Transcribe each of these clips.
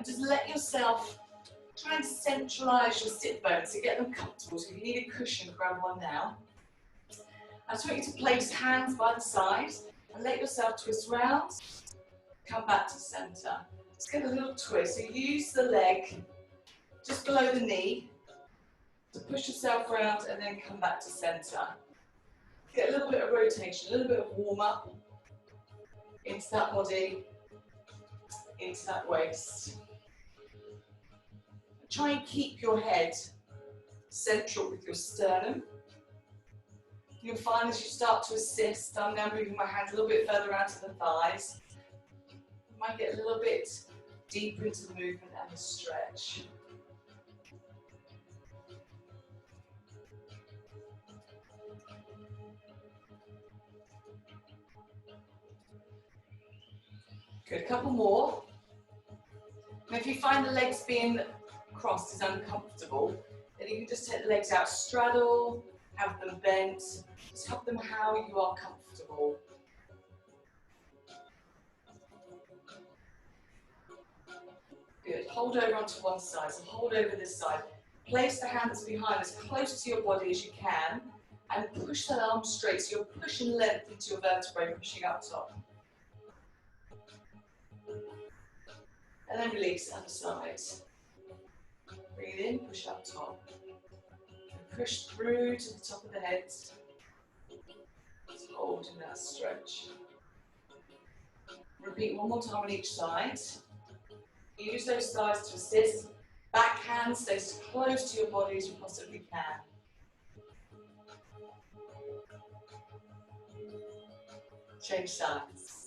And just let yourself try and centralise your sit bones to get them comfortable. So if you need a cushion, grab one now. I just want you to place hands by the side and let yourself twist round, come back to centre. Just get a little twist. So use the leg just below the knee to push yourself around and then come back to centre. Get a little bit of rotation, a little bit of warm up into that body, into that waist. Try and keep your head central with your sternum. You'll find as you start to assist, I'm now moving my hands a little bit further out to the thighs. You might get a little bit deeper into the movement and the stretch. Good, a couple more. And if you find the legs being crossed is uncomfortable, then you can just take the legs out, straddle, have them bent, just have them how you are comfortable. Good, hold over onto one side, so hold over this side. Place the hands behind as close to your body as you can and push that arm straight, so you're pushing length into your vertebrae, pushing up top. And then release, other side. Breathe in, push up top. And push through to the top of the head. Just hold in that stretch. Repeat one more time on each side. Use those thighs to assist. Back hand stays as close to your body as you possibly can. Change sides.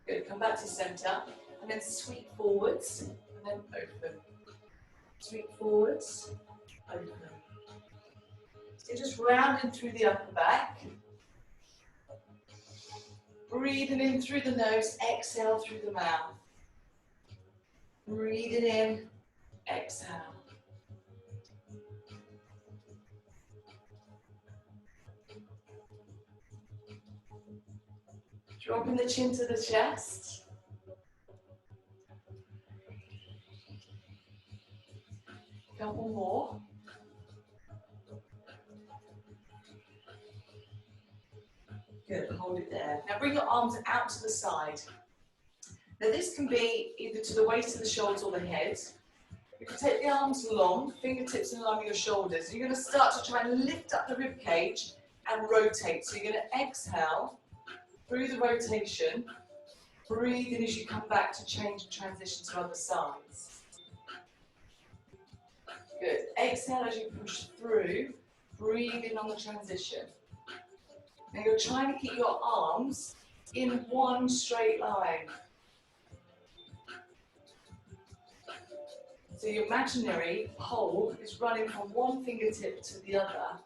Good, come back to centre, and then sweep forwards, and then open. Sweep forwards, open. So just rounding through the upper back. Breathing in through the nose, exhale through the mouth. Breathing in, exhale. Dropping the chin to the chest. Couple more. Good, hold it there. Now bring your arms out to the side. Now this can be either to the waist of the shoulders or the head. You can take the arms long, fingertips in line with your shoulders. You're going to start to try and lift up the rib cage and rotate. So you're going to exhale through the rotation. Breathe in as you come back to change and transition to other sides. Good. Exhale as you push through. Breathe in on the transition. Now you're trying to keep your arms in one straight line. So your imaginary pole is running from one fingertip to the other.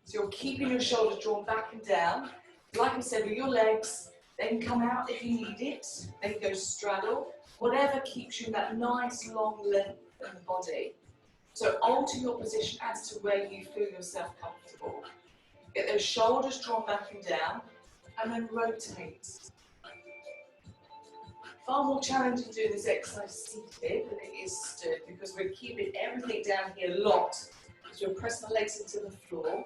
So you're keeping your shoulders drawn back and down. Like I said, with your legs, they can come out if you need it. They can go straddle. Whatever keeps you in that nice long length in the body. So alter your position as to where you feel yourself comfortable. Get those shoulders drawn back and down, and then rotate. Far more challenging doing this exercise seated than it is stood, because we're keeping everything down here locked as you're pressing the legs into the floor.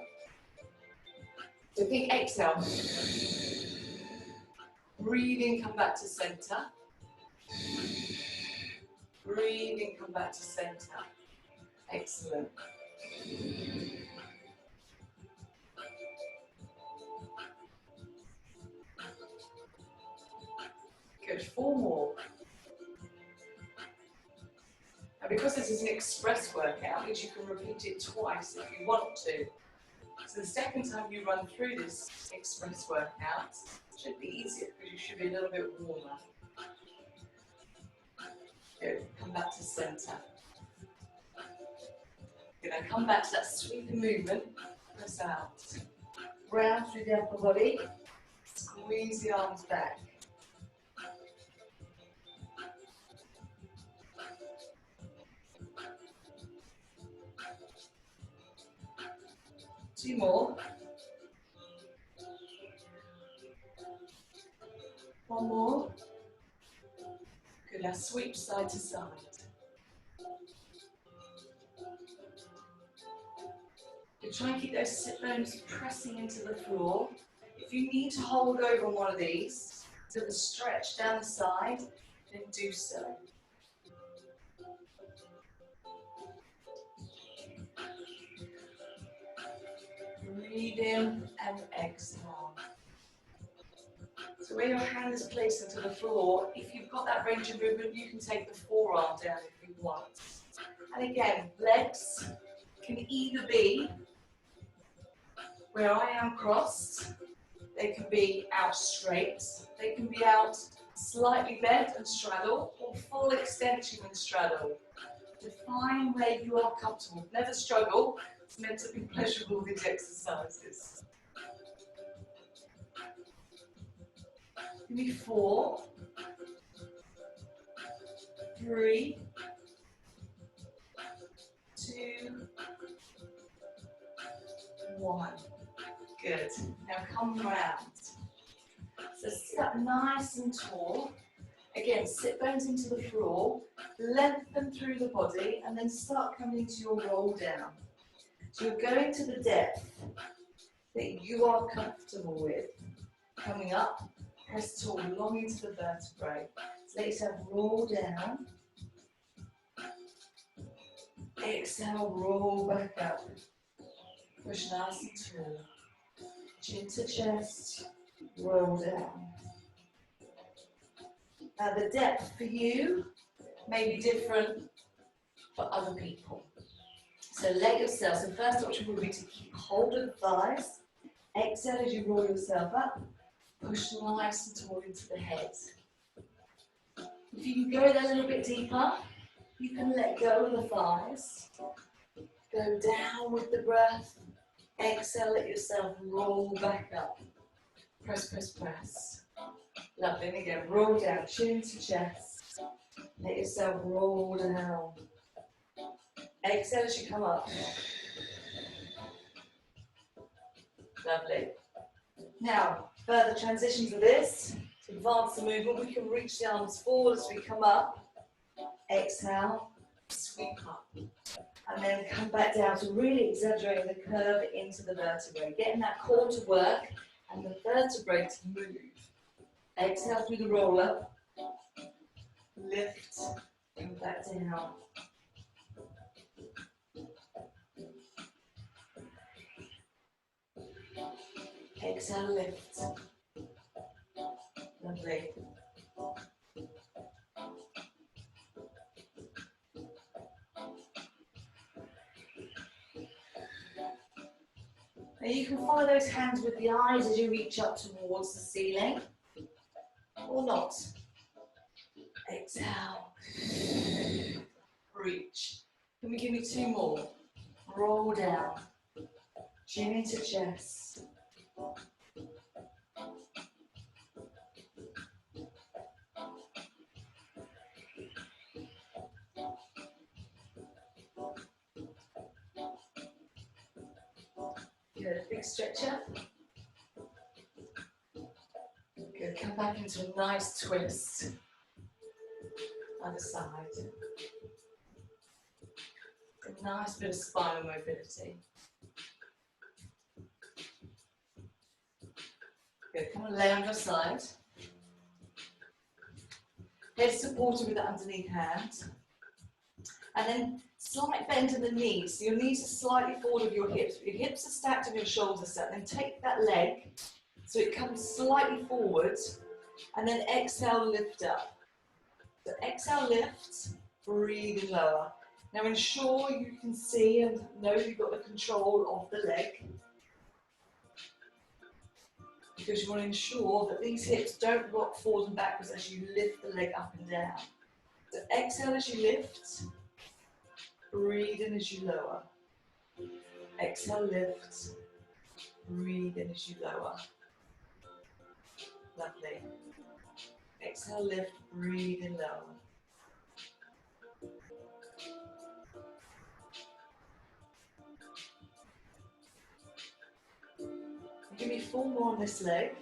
So think exhale. Breathe in, come back to centre. Breathe in, come back to centre. Excellent. Good, 4 more. Now because this is an express workout, which you can repeat it twice if you want to. So the second time you run through this express workout, it should be easier because you should be a little bit warmer. Good, come back to centre. Good, now come back to that sweeping movement, press out. Round through the upper body, squeeze the arms back. 2 more. 1 more. Good, now sweep side to side. Good, try and keep those sit bones pressing into the floor. If you need to hold over on one of these, so the stretch down the side, then do so. Breathe in and exhale. So where your hand is placed into the floor, if you've got that range of movement, you can take the forearm down if you want. And again, legs can either be where I am crossed, they can be out straight, they can be out slightly bent and straddle, or full extension and straddle. Define where you are comfortable. Never struggle. It's meant to be pleasurable, these exercises. Give me 4, 3, 2, 1. Good. Now come round. So sit up nice and tall. Again, sit bones into the floor, lengthen through the body, and then start coming to your roll down. So you're going to the depth that you are comfortable with. Coming up, press tall, long into the vertebrae. So let yourself roll down. Exhale, roll back up. Push nice and tall. Chin to chest, roll down. Now the depth for you may be different for other people. So let yourself, so first option would be to keep hold of the thighs. Exhale as you roll yourself up. Push nice and tall into the head. If you can go there a little bit deeper, you can let go of the thighs. Go down with the breath. Exhale, let yourself roll back up. Press, press, press. Lovely. And again, roll down, chin to chest. Let yourself roll down. Exhale as you come up. Lovely. Now, further transitions of this. To advance the movement, we can reach the arms forward as we come up. Exhale, sweep up. And then come back down to really exaggerate the curve into the vertebrae. Getting that core to work and the vertebrae to move. Exhale through the roll up. Lift, come back down. Exhale, lift. Lovely. Now you can follow those hands with the eyes as you reach up towards the ceiling, or not. Exhale. Reach. Can we give me 2 more? Roll down. Chin into chest. Good, big stretch up. Good, come back into a nice twist. Other side. A nice bit of spinal mobility. Good, come on, lay on your side. Head supported with the underneath hand. And then slight bend in the knees. So your knees are slightly forward of your hips. Your hips are stacked and your shoulders are set. Then take that leg so it comes slightly forward. And then exhale, lift up. So exhale, lift, breathe in lower. Now ensure you can see and know you've got the control of the leg. Because you want to ensure that these hips don't rock forward and backwards as you lift the leg up and down. So exhale as you lift. Breathe in as you lower. Exhale, lift. Breathe in as you lower. Lovely. Exhale, lift. Breathe in, lower. Give me 4 more on this leg.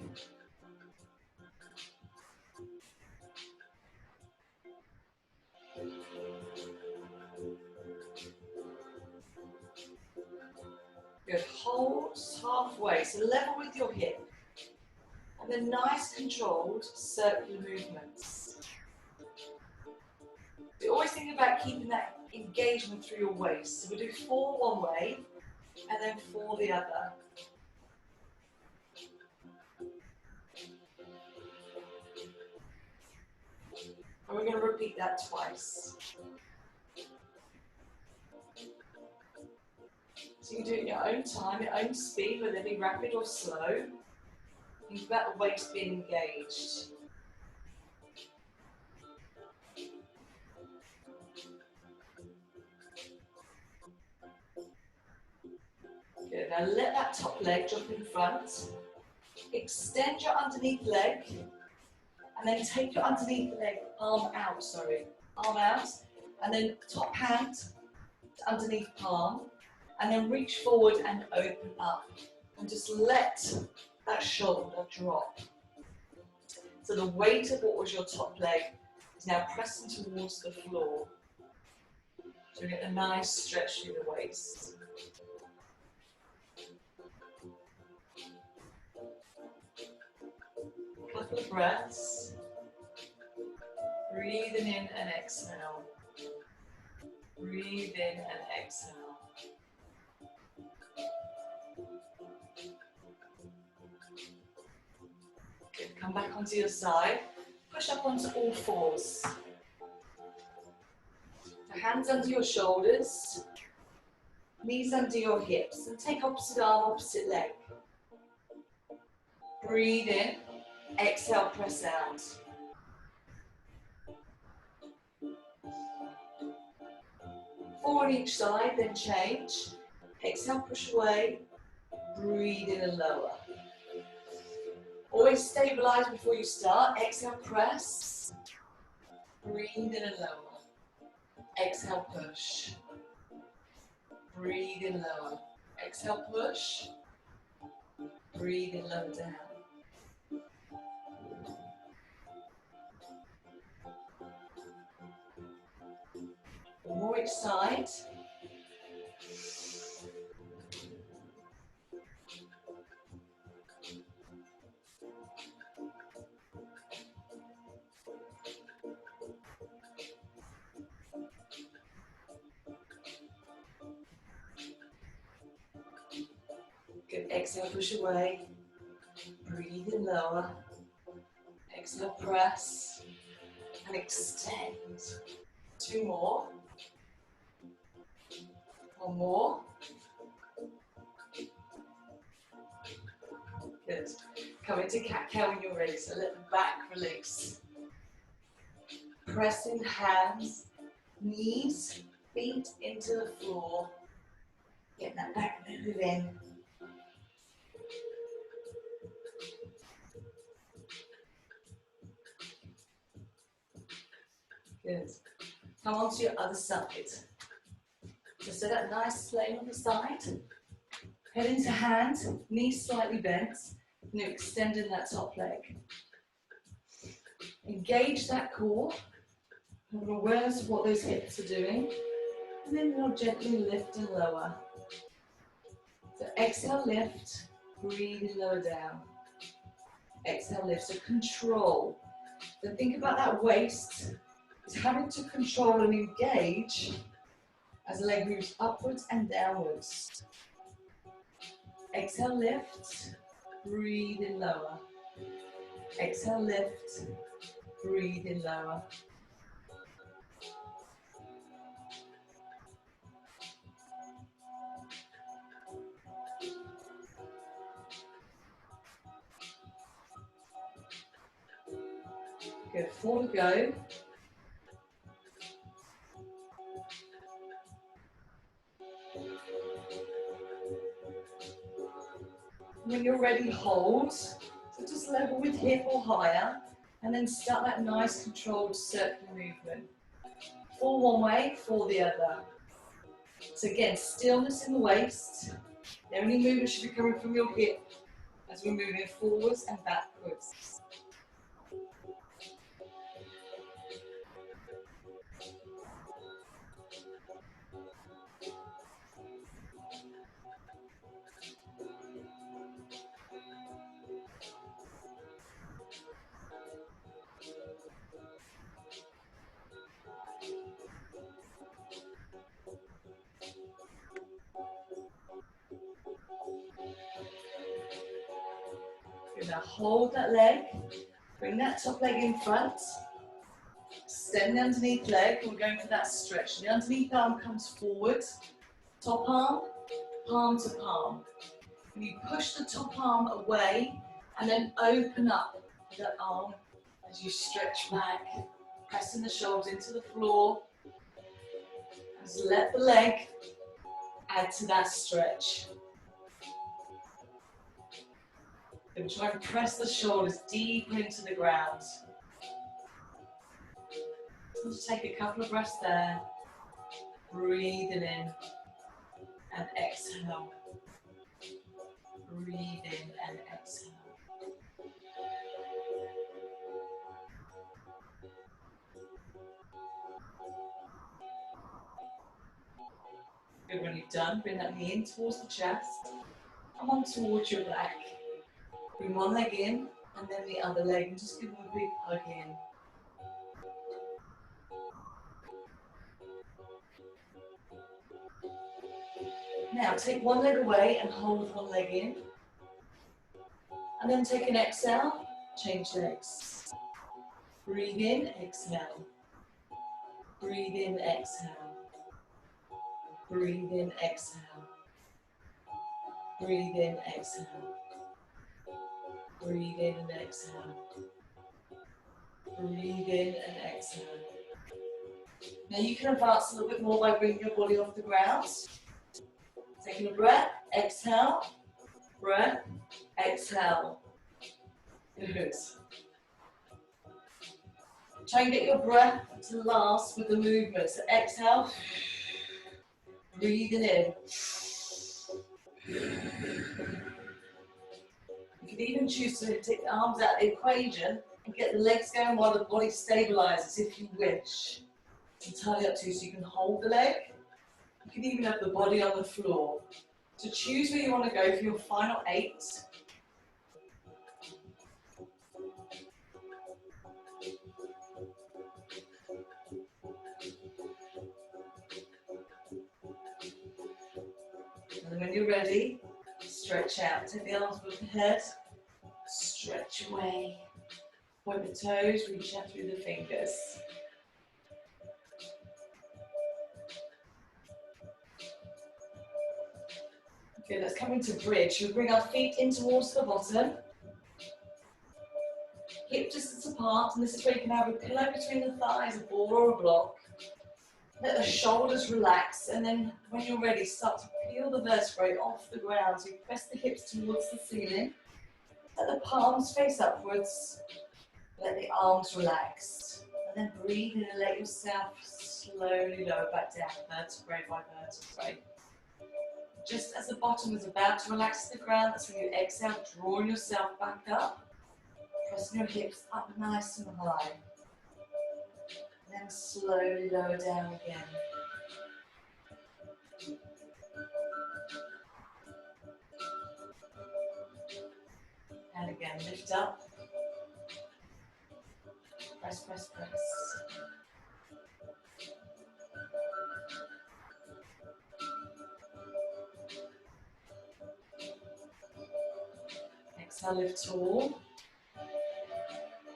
Good, hold halfway, so level with your hip. And then nice controlled circular movements. So always think about keeping that engagement through your waist. So we'll do 4 one way, and then 4 the other. And we're going to repeat that twice. So you can do it in your own time, your own speed, whether it be rapid or slow. Think about the waist being engaged. Good, now let that top leg drop in front. Extend your underneath leg. And then take your underneath leg, arm out, and then top hand to underneath palm, and then reach forward and open up, and just let that shoulder drop. So the weight of what was your top leg is now pressing towards the floor. So you get a nice stretch through the waist. Couple of breaths. Breathing in and exhale. Breathe in and exhale. Good. Come back onto your side. Push up onto all fours. So hands under your shoulders. Knees under your hips. And take opposite arm, opposite leg. Breathe in. Exhale, press out. 4 on each side, then change. Exhale, push away. Breathe in and lower. Always stabilize before you start. Exhale, press. Breathe in and lower. Exhale, push. Breathe in, lower. Exhale, push. Breathe in, lower down. One more each side. Good. Exhale, push away. Breathe in, lower. Exhale, press. And extend. 2 more. 1 more. Good. Come into cat-cow when you're ready, so let the back release. Pressing hands, knees, feet into the floor. Get that back moving. Good. Come on to your other side. So set up nice plane on the side. Head into hand, knees slightly bent. And you're extending that top leg. Engage that core. Have an awareness of what those hips are doing. And then you'll gently lift and lower. So exhale, lift. Breathe and lower down. Exhale, lift. So control. So think about that waist. It's having to control and engage as the leg moves upwards and downwards. Exhale, lift. Breathe in, lower. Exhale, lift. Breathe in, lower. Good. 4 to go. When you're ready, hold. So just level with hip or higher, and then start that nice controlled circular movement. 4 one way, 4 the other. So again, stillness in the waist. The only movement should be coming from your hip as we're moving forwards and backwards. Good, now hold that leg, bring that top leg in front, extend the underneath leg, we're going for that stretch. The underneath arm comes forward, top arm, palm to palm. And you push the top arm away and then open up that arm as you stretch back, pressing the shoulders into the floor. Just let the leg add to that stretch. And try to press the shoulders deeper into the ground. Just take a couple of breaths there. Breathing in and exhale. Breathe in and exhale. Good, when you've done, bring that knee in towards the chest. Come on towards your back. Bring one leg in and then the other leg, and just give them a big hug in. Now take one leg away and hold one leg in. And then take an exhale, change legs. Breathe in, exhale. Breathe in, exhale. Breathe in, exhale. Breathe in, exhale. Breathe in and exhale. Breathe in and exhale. Now you can advance a little bit more by bringing your body off the ground. Taking a breath, exhale, breath, exhale. Good. Try and get your breath to last with the movement. So exhale, breathing in. You can even choose to take the arms out of the equation and get the legs going while the body stabilizes if you wish. It's entirely up to you, so you can hold the leg. You can even have the body on the floor. So choose where you want to go for your final 8. And then when you're ready, stretch out. Take the arms above the head, stretch away. Point the toes, reach out through the fingers. Okay, let's come into bridge. We'll bring our feet in towards the bottom. Hip distance apart, and this is where you can have a pillow between the thighs, a ball or a block. Let the shoulders relax, and then when you're ready, start to peel the vertebrae off the ground. So you press the hips towards the ceiling. Let the palms face upwards. Let the arms relax. And then breathe in and let yourself slowly lower back down, vertebrae by vertebrae. Just as the bottom is about to relax to the ground, that's when you exhale, drawing yourself back up. Pressing your hips up nice and high. And then slowly lower down again. And again, lift up. Press, press, press. Exhale, lift tall.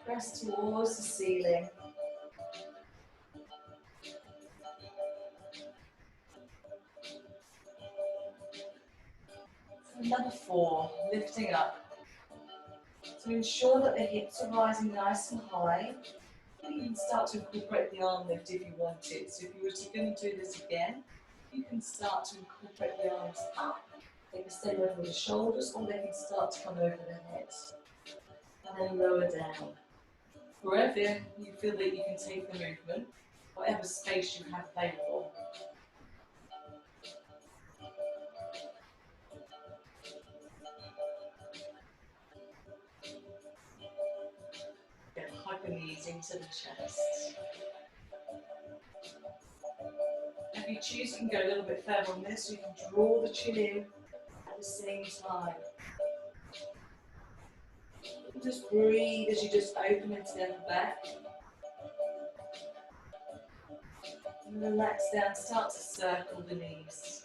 Press towards the ceiling. Another 4, lifting up. So ensure that the hips are rising nice and high. And you can start to incorporate the arm lift if you want it. So if you were going to do this again, you can start to incorporate the arms up. They can stay over the shoulders, or they can start to come over the head. And then lower down. Wherever you feel that you can take the movement, whatever space you have available. rising to the chest. If you choose, you can go a little bit further on this, so you can draw the chin in at the same time. Just breathe as you just open it to the back. And relax down, start to circle the knees.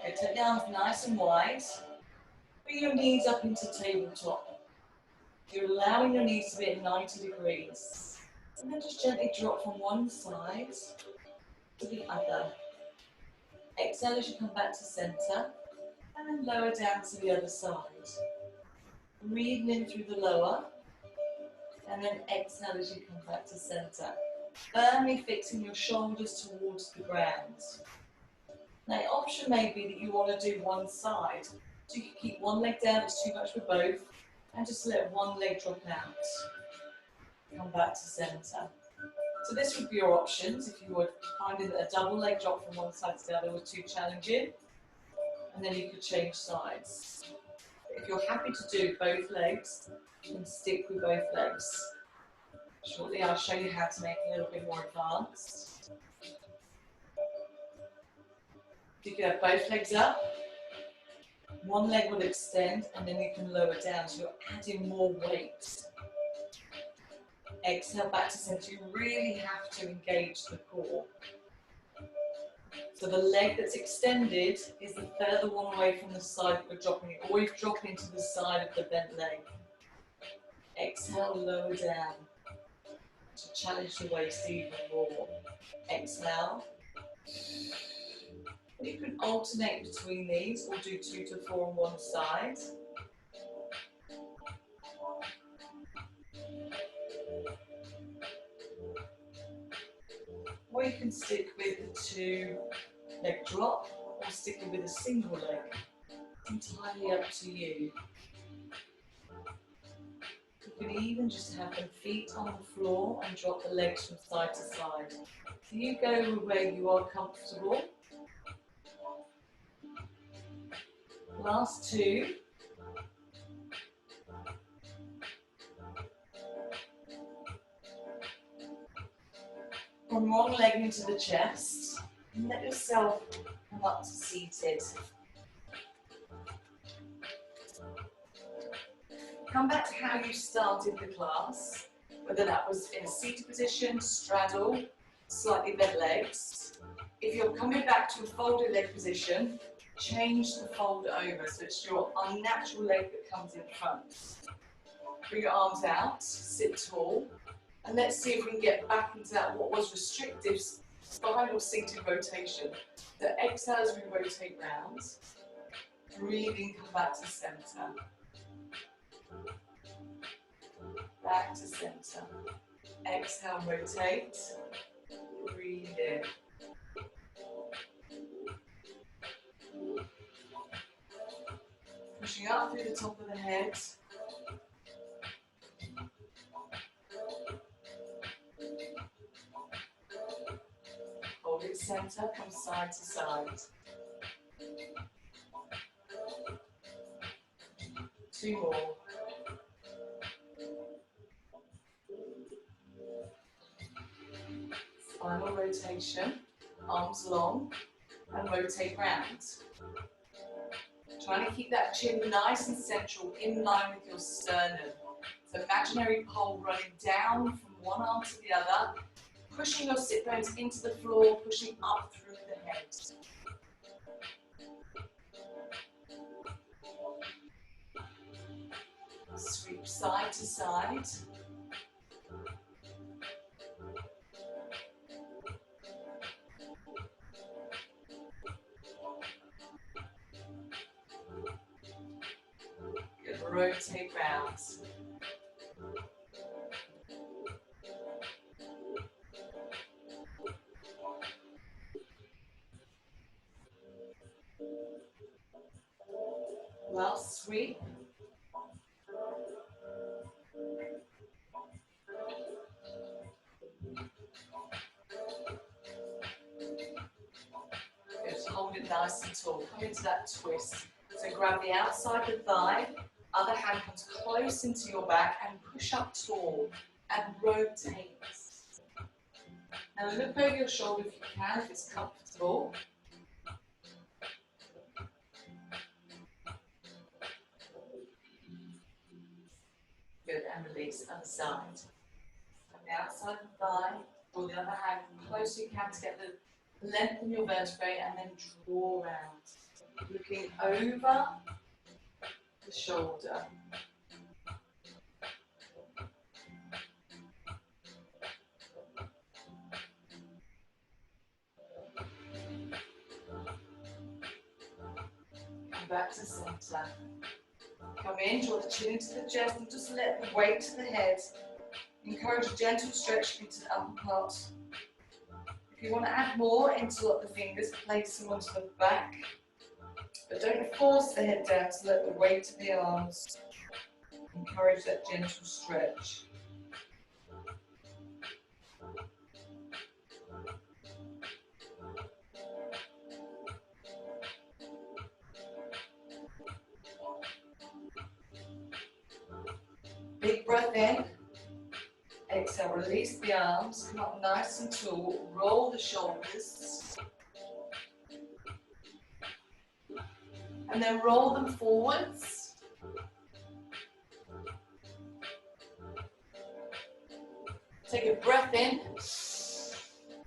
Okay, take the arms nice and wide. Bring your knees up into tabletop. You're allowing your knees to be at 90 degrees. And then just gently drop from one side to the other. Exhale as you come back to center. And then lower down to the other side. Breathing in through the lower. And then exhale as you come back to center. Firmly fixing your shoulders towards the ground. Now, the option may be that you want to do one side. So you can keep one leg down, it's too much for both, and just let one leg drop out. Come back to center. So this would be your options if you were finding that a double leg drop from one side to the other was too challenging, and then you could change sides. If you're happy to do both legs, you can stick with both legs. Shortly I'll show you how to make it a little bit more advanced. You can have both legs up, one leg will extend and then you can lower down, so you're adding more weight. Exhale back to center, you really have to engage the core. So the leg that's extended is the further one away from the side that you're dropping it. Always drop into the side of the bent leg. Exhale, lower down to challenge the waist even more. Exhale. You can alternate between these or do 2 to 4 on one side. Or you can stick with the 2 leg drop or stick it with a single leg. It's entirely up to you. You can even just have the feet on the floor and drop the legs from side to side. So you go where you are comfortable. Last 2. From one leg into the chest, and let yourself come up to seated. Come back to how you started the class, whether that was in a seated position, straddle, slightly bent legs. If you're coming back to a folded leg position, change the fold over so it's your unnatural leg that comes in front. Bring your arms out, sit tall, and let's see if we can get back into that what was restrictive spine or seated rotation. So exhale as we rotate round, breathing, come back to center. Back to center. Exhale, rotate. Breathe in. Pushing up through the top of the head. Hold it center, come side to side. 2 more. Final rotation, arms long, and rotate round. Trying to keep that chin nice and central, in line with your sternum. So imaginary pole running down from one arm to the other, pushing your sit bones into the floor, pushing up through the head. Sweep side to side. Good, rotate round. Last sweep. it nice and tall. Come into that twist. So grab the outside of the thigh, other hand comes close into your back and push up tall and rotate. Now look over your shoulder if you can, if it's comfortable. Good, and release, other side. From the outside of the thigh, draw the other hand close as you can to get the length in your vertebrae and then draw out. Looking over the shoulder. Come back to centre. Come in, draw the chin into the chest and just let the weight to the head. Encourage a gentle stretch into the upper part. If you want to add more, interlock the fingers, place them onto the back. But don't force the head down to let the weight of the arms. Encourage that gentle stretch. Big breath in. Exhale, release the arms, come up nice and tall, roll the shoulders. And then roll them forwards. Take a breath in.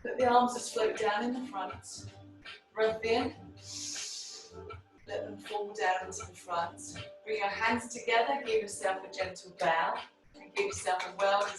Let the arms just float down in the front. Breath in. Let them fall down into the front. Bring your hands together, give yourself a gentle bow, and give yourself a well